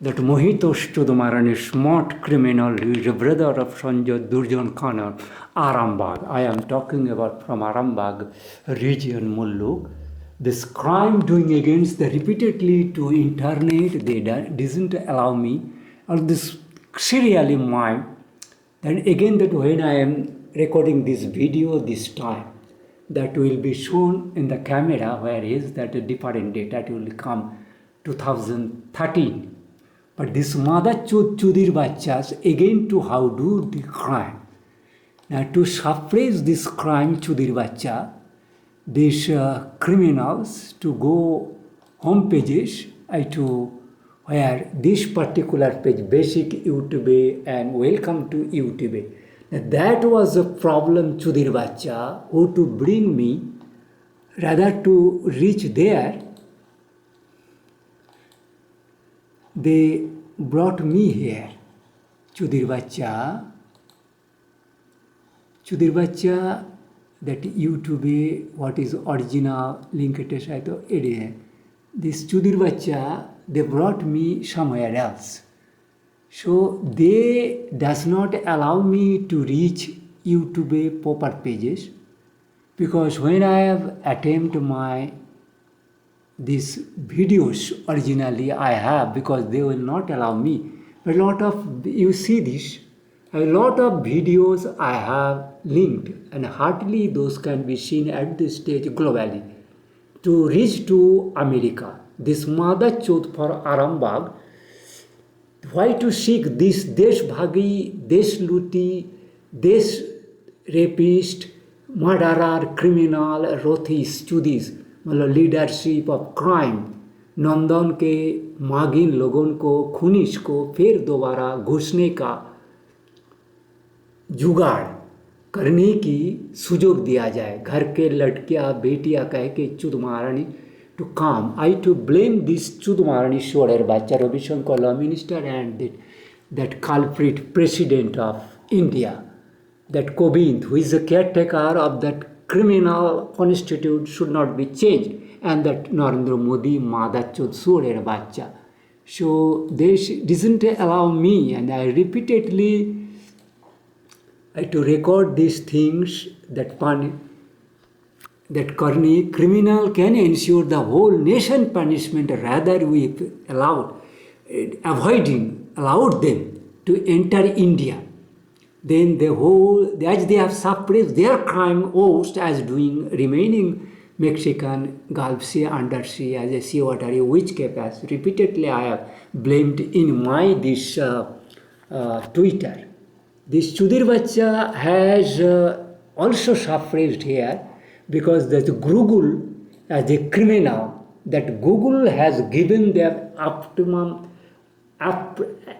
that Mohitos Chudamarani, smart criminal, who is a brother of Sanjay Durjan Khan of Arambagh. I am talking about from Arambagh region, Mulluk. This crime doing against the repeatedly to internet, they doesn't allow me, or this serially mine. Then again that when I am recording this video this time, that will be shown in the camera where is that a different date that will come 2013. But this mother chudir bachas again to how do the crime. Now to suppress this crime chudir bacha, these criminals to go home pages to where this particular page basic YouTube and welcome to YouTube. Now that was a problem chudir bacha who to bring me rather to reach there. They brought me here. Chudir bacha, that YouTube, what is original link attached to it. This Chudir bacha, they brought me somewhere else. So they does not allow me to reach YouTube proper pages, because when I have attempted my these videos originally I have, because they will not allow me. A lot of, you see this, a lot of videos I have linked, and hardly those can be seen at this stage globally. To reach to America, this mother chod for Arambagh, why to seek this Desh Bhagi, Desh Luti, Desh rapist, murderer, criminal, rothis, chudis, मतलब leadership of crime, नंदन के मागिन लोगों को, खुनिश को फिर दोबारा घुसने का जुगाड़ करने की सुजोग दिया जाए. घर के लड़कियां बेटियां कह के चुद महारानी to come. I to blame this Chud Maharani Shorer Bacha Ravi Shankar Law Minister and that culprit President of India, that Kovind, who is the caretaker of that criminal constitution, should not be changed, and that Narendra Modi Mada Chud Shorer Bacha. So they doesn't allow me, and I repeatedly to record these things that Karni criminal can ensure the whole nation punishment, rather we allowed them to enter India. Then the whole, as they have suppressed their crime host as doing remaining Mexican Gulf Sea, Undersea as a sea water, which capacity repeatedly I have blamed in my this Twitter. This Chudir Bacha has also suppressed here, because that Google, as a criminal, that Google has given them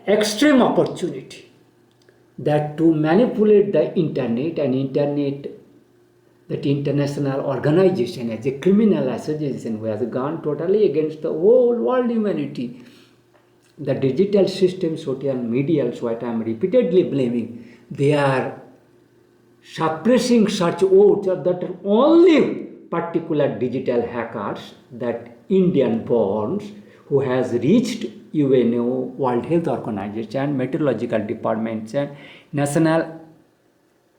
extreme opportunity that to manipulate the internet, and internet, that international organization as a criminal association who has gone totally against the whole world humanity. The digital system, social media, what I am repeatedly blaming, they are suppressing such votes that only particular digital hackers, that Indian borns, who has reached UNO, World Health Organization, Meteorological Department, and National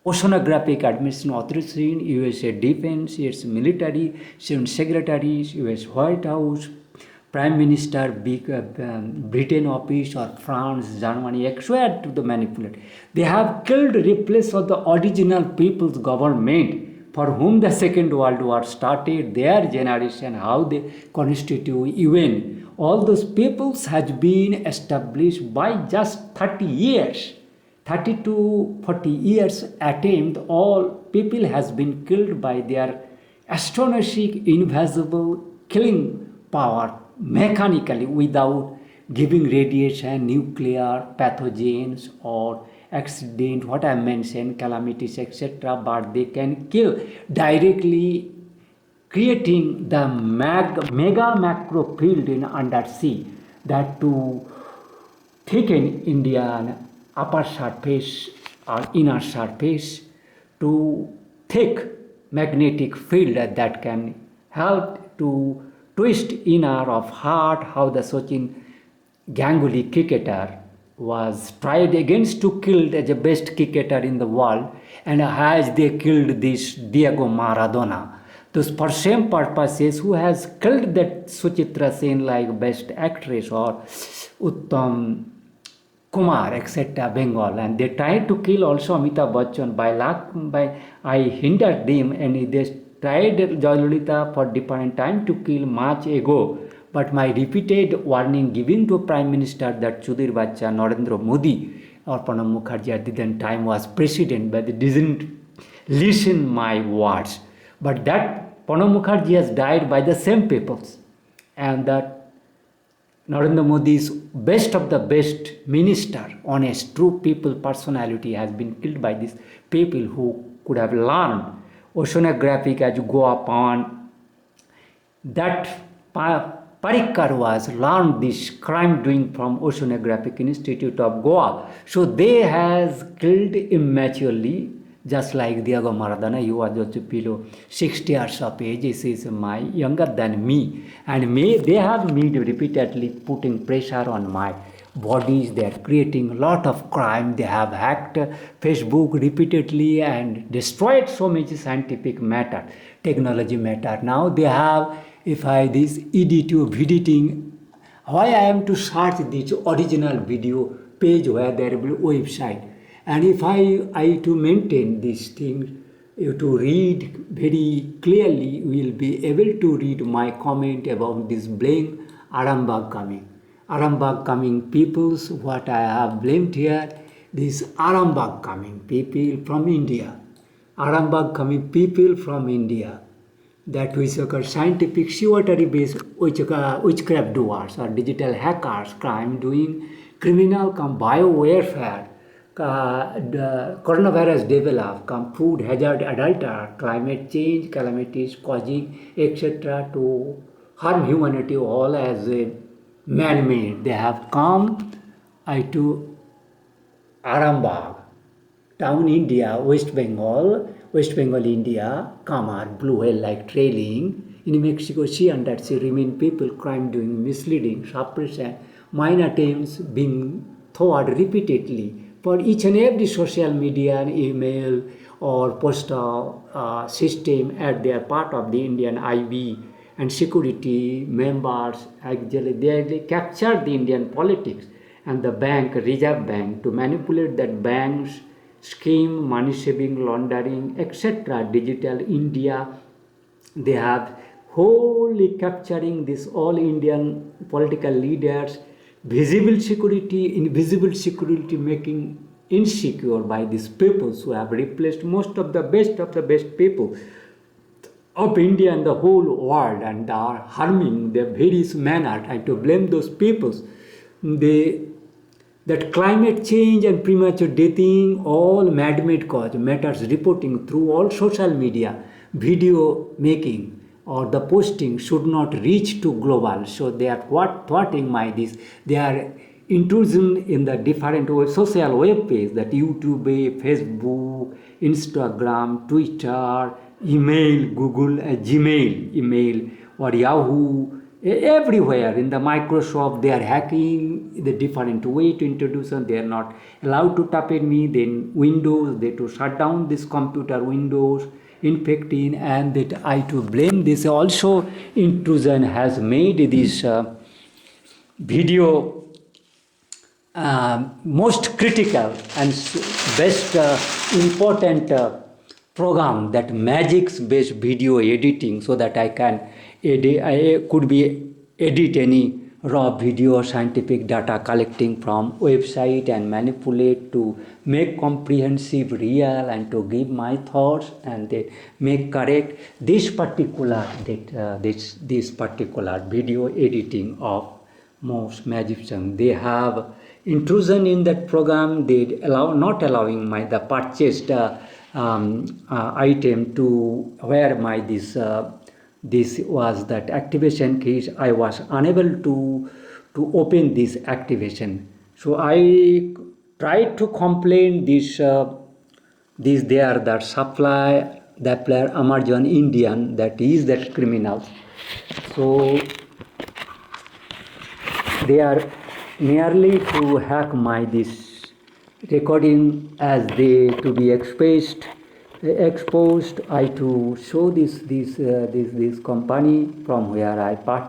Oceanographic Administration Authority, USA Defense, US Military, Secretaries, US White House, Prime Minister, Britain office, or France, Germany, extract to the manipulate. They have killed, replaced of the original people's government for whom the Second World War started, their generation, how they constitute UN. All those peoples has been established by just 30 years. 30 to 40 years attempt, all people has been killed by their astonishing, invisible killing power, mechanically, without giving radiation, nuclear, pathogens, or accident, what I mentioned, calamities, etc. But they can kill directly, creating the mega macro field in undersea, that to thicken Indian upper surface or inner surface to thick magnetic field that can help to twist inner of heart, how the Sachin Ganguly cricketer was tried against to killed as the best cricketer in the world, and as they killed this Diego Maradona. Those for same purposes, who has killed that Suchitra Sen like best actress or Uttam Kumar, etc., Bengal, and they tried to kill also Amitabh Bachchan. By luck, by I hindered them, and they tried Jayalalitha for different time to kill much ago. But my repeated warning given to Prime Minister that Sudhir Bacha, Narendra Modi, or Pranab Mukherjee at the time was president, but they didn't listen my words. But that Pranab Mukherjee has died by the same peoples, and that Narendra Modi's best of the best minister, honest, true people personality has been killed by these people who could have learned oceanographic as Goa Pawan. That Parikkar was learned this crime doing from Oceanographic Institute of Goa. So they has killed immaturely, just like Diego Maradona. He was also below 60 years of age. He is younger than me, and they have me repeatedly putting pressure on my bodies. They are creating a lot of crime. They have hacked Facebook repeatedly and destroyed so much scientific matter, technology matter. Now they have, if I this editing, editing, why I am to search this original video page where there will be website. And if I to maintain these things, you to read very clearly, you will be able to read my comment about this blame Arambagh coming. Arambagh coming peoples, what I have blamed here, this Arambagh coming people from India. Arambagh coming people from India, that which are scientific security based witchcraft doers or digital hackers, crime doing, criminal come bio warfare, the coronavirus develop, come food hazard adulterer, climate change, calamities causing, etc. to harm humanity all as a man-made. They have come to Arambagh, town India, West Bengal, India, Kamar, blue whale like trailing. In Mexico, sea and that sea remain people, crime doing, misleading, suppression, minor attempts being thought repeatedly for each and every social media, email or postal system as they are part of the Indian IB and security members. Actually, they captured the Indian politics and the bank, Reserve Bank, to manipulate that bank's scheme, money saving, laundering, etc. Digital India. They have wholly capturing this all Indian political leaders, visible security, invisible security, making insecure by these people who have replaced most of the best people of India and the whole world, and are harming their various manner, trying to blame those peoples. That climate change and premature dating, all man-made cause, matters reporting through all social media, video making or the posting should not reach to global. So they are thwarting my this. They are intrusion in the different social web page, that YouTube, Facebook, Instagram, Twitter, email, Google, Gmail, email or Yahoo. Everywhere in the Microsoft, they are hacking the different way to introduce them. They are not allowed to tap in me. Then Windows, they to shut down this computer Windows, infecting, and that I to blame this. Also, intrusion has made this video most critical and best important program, that Magix based video editing, so that I can edit any raw video, scientific data collecting from website and manipulate to make comprehensive, real, and to give my thoughts and then make correct this particular this particular video editing of most magicians. They have intrusion in that program. They not allowing the purchased item to where my this was that activation keys. I was unable to open this activation. So I tried to complain this there that supply that player Amazon Indian, that is that criminal. So they are merely to hack my this recording as they to be exposed. I to show this company from where I part.